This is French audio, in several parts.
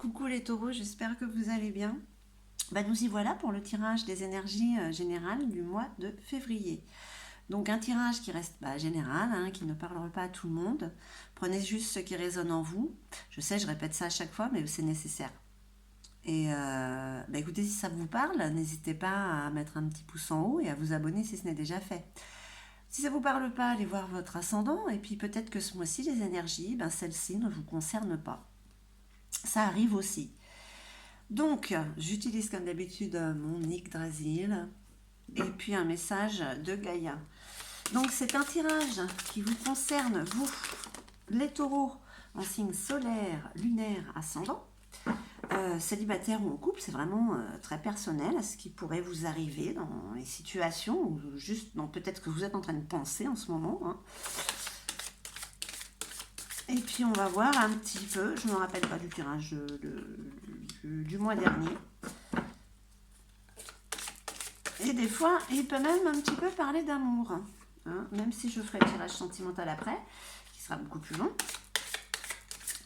Coucou les taureaux, j'espère que vous allez bien. Nous y voilà pour le tirage des énergies générales du mois de février. Donc un tirage qui reste général, hein, qui ne parlera pas à tout le monde. Prenez juste ce qui résonne en vous. Je sais, je répète ça à chaque fois, mais c'est nécessaire. Et écoutez, si ça vous parle, n'hésitez pas à mettre un petit pouce en haut et à vous abonner si ce n'est déjà fait. Si ça ne vous parle pas, allez voir votre ascendant et puis peut-être que ce mois-ci, les énergies, celles-ci ne vous concernent pas. Ça arrive aussi. Donc, j'utilise comme d'habitude mon Yggdrasil et puis un message de Gaïa. Donc, c'est un tirage qui vous concerne, vous, les taureaux, en signe solaire, lunaire, ascendant. Célibataire ou en couple, c'est vraiment très personnel à ce qui pourrait vous arriver dans les situations ou juste dans peut-être que vous êtes en train de penser en ce moment. Hein. Et puis on va voir un petit peu, je ne me rappelle pas du tirage du mois dernier. Et des fois, il peut même un petit peu parler d'amour. Hein, même si je ferai le tirage sentimental après, qui sera beaucoup plus long.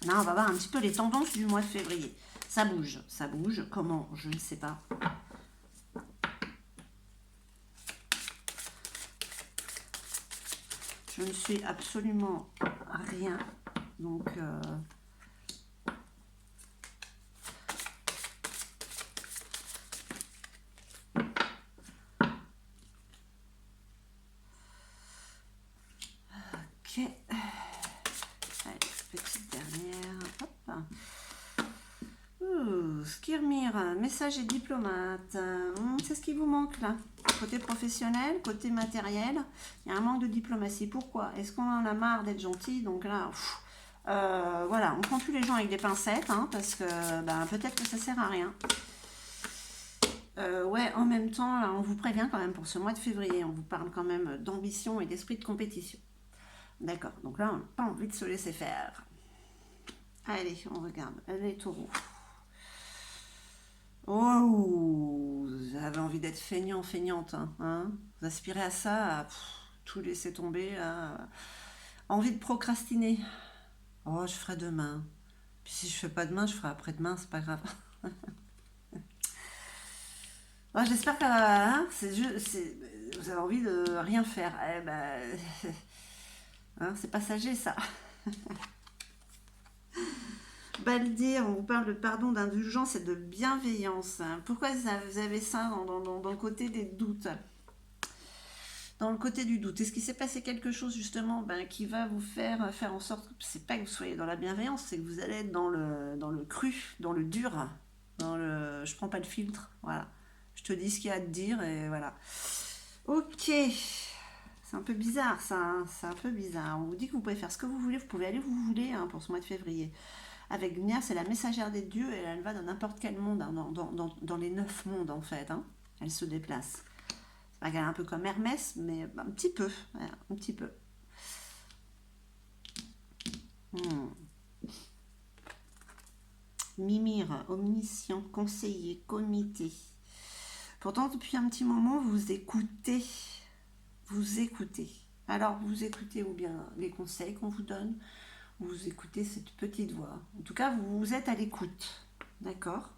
Là, on va voir un petit peu les tendances du mois de février. Ça bouge. Comment? Je ne sais pas. Je ne suis absolument rien. Donc, ok. Allez, petite dernière. Hop. Skirmir, message et diplomate. C'est ce qui vous manque là. Côté professionnel, côté matériel, il y a un manque de diplomatie. Pourquoi? Est-ce qu'on en a marre d'être gentil? Donc là, voilà, on prend plus les gens avec des pincettes, hein, parce que peut-être que ça sert à rien. Ouais, en même temps, là, on vous prévient quand même pour ce mois de février. On vous parle quand même d'ambition et d'esprit de compétition. D'accord, donc là, on n'a pas envie de se laisser faire. Allez, on regarde. Les taureaux. Oh, vous avez envie d'être feignant, feignante. Hein, vous aspirez à ça, à tout laisser tomber. Envie de procrastiner. Oh, je ferai demain. Puis si je fais pas demain, je ferai après-demain, c'est pas grave. Ouais, j'espère que hein, vous avez envie de rien faire. Hein, c'est passager ça. Baldir, on vous parle de pardon, d'indulgence et de bienveillance. Pourquoi vous avez ça dans le côté des doutes? Dans le côté du doute, est-ce qu'il s'est passé quelque chose justement qui va vous faire en sorte que c'est pas que vous soyez dans la bienveillance, c'est que vous allez être dans le cru, dans le dur, dans le je prends pas de filtre, voilà. Je te dis ce qu'il y a à te dire et voilà. Ok, c'est un peu bizarre ça, hein, c'est un peu bizarre. On vous dit que vous pouvez faire ce que vous voulez, vous pouvez aller où vous voulez hein, pour ce mois de février. Avec Lumière, c'est la messagère des dieux et elle va dans n'importe quel monde, hein, dans les 9 mondes en fait. Hein. Elle se déplace. C'est pas qu'elle est un peu comme Hermès, mais un petit peu. Ouais, un petit peu. Mimir, omniscient, conseiller, comité. Pourtant, depuis un petit moment, vous écoutez. Vous écoutez. Alors, vous écoutez ou bien les conseils qu'on vous donne, vous écoutez cette petite voix. En tout cas, vous êtes à l'écoute. D'accord?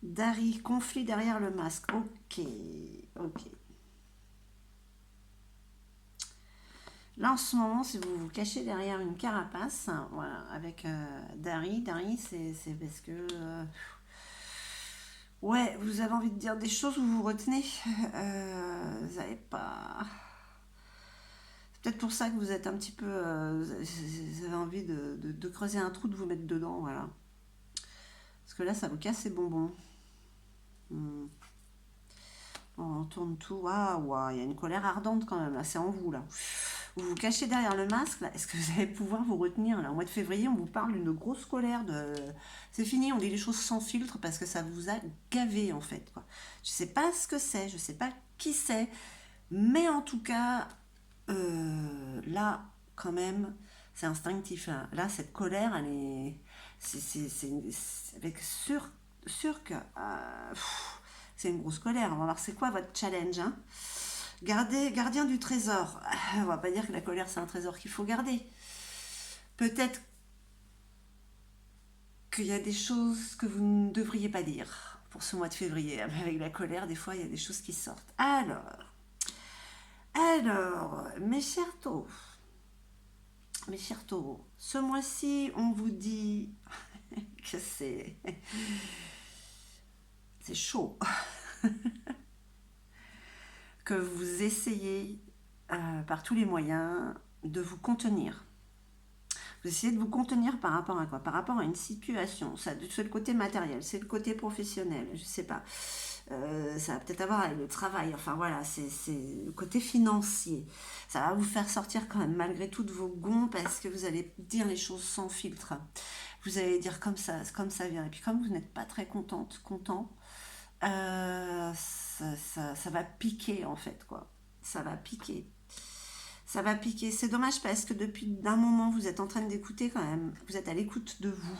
Dari, conflit derrière le masque. Ok, ok. Là, en ce moment, si vous vous cachez derrière une carapace, hein, voilà, avec Dari, c'est parce que... ouais, vous avez envie de dire des choses où vous retenez. Vous n'avez pas... C'est peut-être pour ça que vous êtes un petit peu... vous avez envie de creuser un trou, de vous mettre dedans, voilà. Parce que là, ça vous casse les bonbons. On tourne tout. Waouh, il y a une colère ardente quand même, là, c'est en vous, là. Vous vous cachez derrière le masque, là. Est-ce que vous allez pouvoir vous retenir, là? Au mois de février, on vous parle d'une grosse colère de... C'est fini, on dit les choses sans filtre parce que ça vous a gavé, en fait, quoi. Je sais pas ce que c'est, je sais pas qui c'est, mais en tout cas, là, quand même, c'est instinctif, là. Là, cette colère, elle est... C'est avec sûr que... c'est une grosse colère. On va voir c'est quoi votre challenge, hein. Gardien du trésor. On va pas dire que la colère c'est un trésor qu'il faut garder. Peut-être qu'il y a des choses que vous ne devriez pas dire pour ce mois de février. Avec la colère, des fois, il y a des choses qui sortent. Alors, mes chers taureaux, ce mois-ci, on vous dit que c'est chaud, que vous essayez par tous les moyens de vous contenir. Vous essayez de vous contenir par rapport à quoi? Par rapport à une situation. Ça, c'est le côté matériel, c'est le côté professionnel, je sais pas. Ça va peut-être avoir avec le travail, enfin voilà, c'est le côté financier. Ça va vous faire sortir quand même malgré tout de vos gonds parce que vous allez dire les choses sans filtre. Vous allez dire comme ça vient. Et puis comme vous n'êtes pas très content, ça va piquer en fait, quoi. Ça va piquer. Ça va piquer. C'est dommage parce que depuis un moment, vous êtes en train d'écouter quand même. Vous êtes à l'écoute de vous.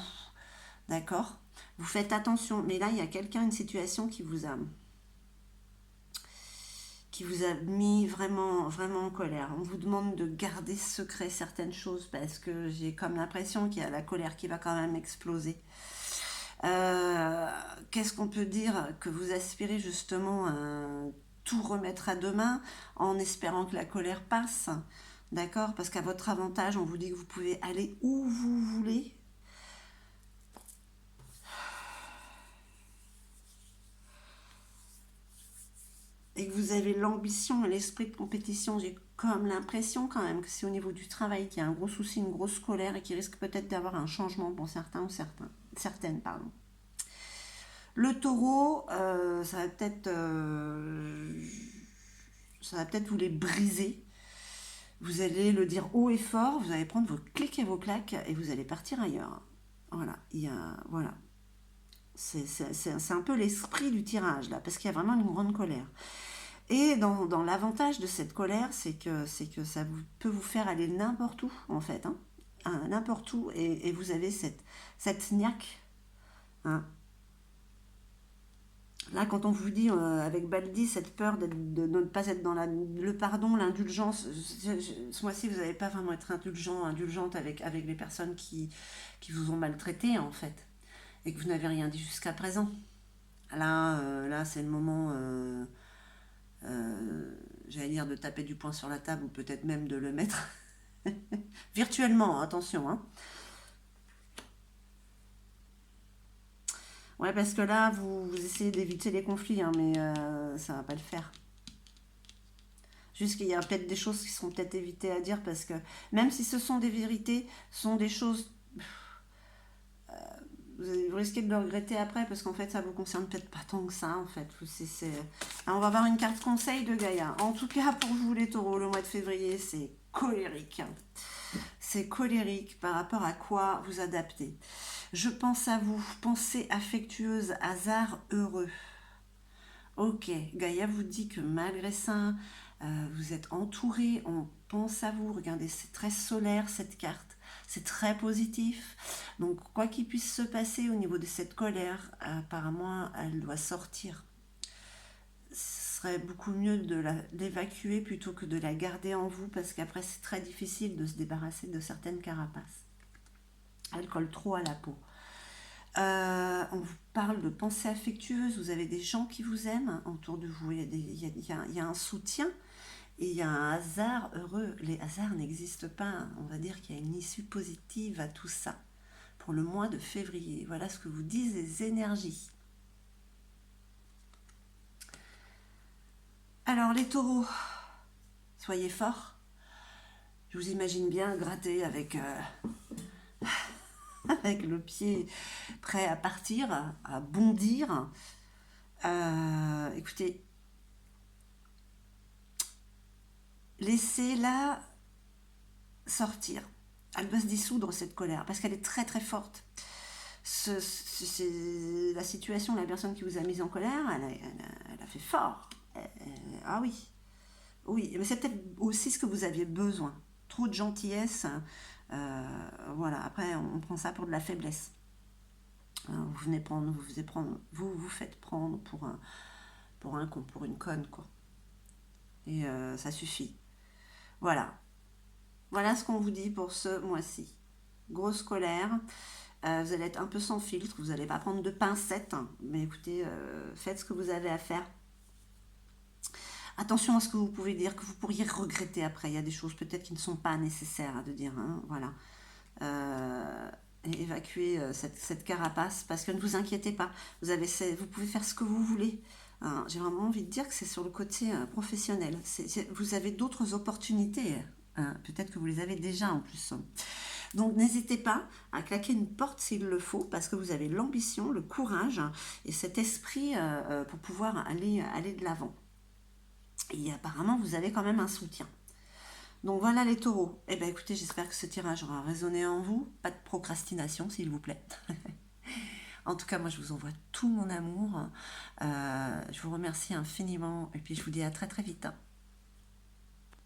D'accord? Vous faites attention. Mais là, il y a quelqu'un, une situation qui vous a mis vraiment, vraiment en colère. On vous demande de garder secret certaines choses parce que j'ai comme l'impression qu'il y a la colère qui va quand même exploser. Qu'est-ce qu'on peut dire? Que vous aspirez justement à tout remettre à demain en espérant que la colère passe. D'accord? Parce qu'à votre avantage, on vous dit que vous pouvez aller où vous voulez. Et que vous avez l'ambition et l'esprit de compétition. J'ai comme l'impression quand même que c'est au niveau du travail qu'il y a un gros souci, une grosse colère et qui risque peut-être d'avoir un changement pour certains ou certaines, pardon. Le taureau, ça va peut-être vous les briser. Vous allez le dire haut et fort, vous allez prendre vos clics et vos claques et vous allez partir ailleurs. Voilà, voilà. C'est un peu l'esprit du tirage là, parce qu'il y a vraiment une grande colère. Et dans l'avantage de cette colère, c'est que ça peut vous faire aller n'importe où, en fait. N'importe où, et vous avez cette niaque. Hein. Là, quand on vous dit, avec Baldi, cette peur de ne pas être dans le pardon, l'indulgence, ce mois-ci, vous n'allez pas vraiment être indulgente avec les personnes qui vous ont maltraité, en fait, et que vous n'avez rien dit jusqu'à présent. Là c'est le moment, j'allais dire, de taper du poing sur la table, ou peut-être même de le mettre virtuellement, attention, hein. Ouais, parce que là, vous essayez d'éviter les conflits, hein, mais ça va pas le faire. Juste qu'il y a peut-être des choses qui seront peut-être évitées à dire, parce que même si ce sont des vérités, ce sont des choses, vous risquez de le regretter après, parce qu'en fait, ça vous concerne peut-être pas tant que ça, en fait. Alors, on va avoir une carte conseil de Gaïa. En tout cas, pour vous les taureaux, le mois de février, c'est colérique. C'est colérique par rapport à quoi vous adaptez. Je pense à vous, pensée affectueuse, hasard heureux. Ok, Gaïa vous dit que malgré ça, vous êtes entouré, on pense à vous. Regardez, c'est très solaire cette carte, c'est très positif. Donc, quoi qu'il puisse se passer au niveau de cette colère, apparemment, elle doit sortir. Ce serait beaucoup mieux de l'évacuer plutôt que de la garder en vous, parce qu'après, c'est très difficile de se débarrasser de certaines carapaces. Elle colle trop à la peau. On vous parle de pensée affectueuse, vous avez des gens qui vous aiment autour de vous, il y a un soutien et il y a un hasard heureux. Les hasards n'existent pas, on va dire qu'il y a une issue positive à tout ça pour le mois de février. Voilà ce que vous disent les énergies. Alors les taureaux, soyez forts. Je vous imagine bien gratter avec avec le pied prêt à partir, à bondir. Écoutez, laissez-la sortir. Elle va se dissoudre, cette colère, parce qu'elle est très très forte. C'est la situation, la personne qui vous a mise en colère, elle a fait fort. Ah oui, oui, mais c'est peut-être aussi ce que vous aviez besoin. Trop de gentillesse, voilà, après on prend ça pour de la faiblesse. Vous venez prendre, vous faites prendre pour un con, pour une conne, quoi. Et ça suffit. Voilà. Voilà ce qu'on vous dit pour ce mois-ci. Grosse colère. Vous allez être un peu sans filtre, vous n'allez pas prendre de pincettes, hein, mais écoutez, faites ce que vous avez à faire. Attention à ce que vous pouvez dire, que vous pourriez regretter après. Il y a des choses peut-être qui ne sont pas nécessaires de dire, hein, voilà. Euh, et évacuer cette carapace, parce que ne vous inquiétez pas, vous pouvez faire ce que vous voulez. Hein. J'ai vraiment envie de dire que c'est sur le côté professionnel. Vous avez d'autres opportunités. Hein. Peut-être que vous les avez déjà en plus. Donc n'hésitez pas à claquer une porte s'il le faut, parce que vous avez l'ambition, le courage et cet esprit pour pouvoir aller de l'avant. Et apparemment, vous avez quand même un soutien. Donc voilà les taureaux. Eh bien écoutez, j'espère que ce tirage aura résonné en vous. Pas de procrastination, s'il vous plaît. En tout cas, moi, je vous envoie tout mon amour. Je vous remercie infiniment. Et puis, je vous dis à très très vite.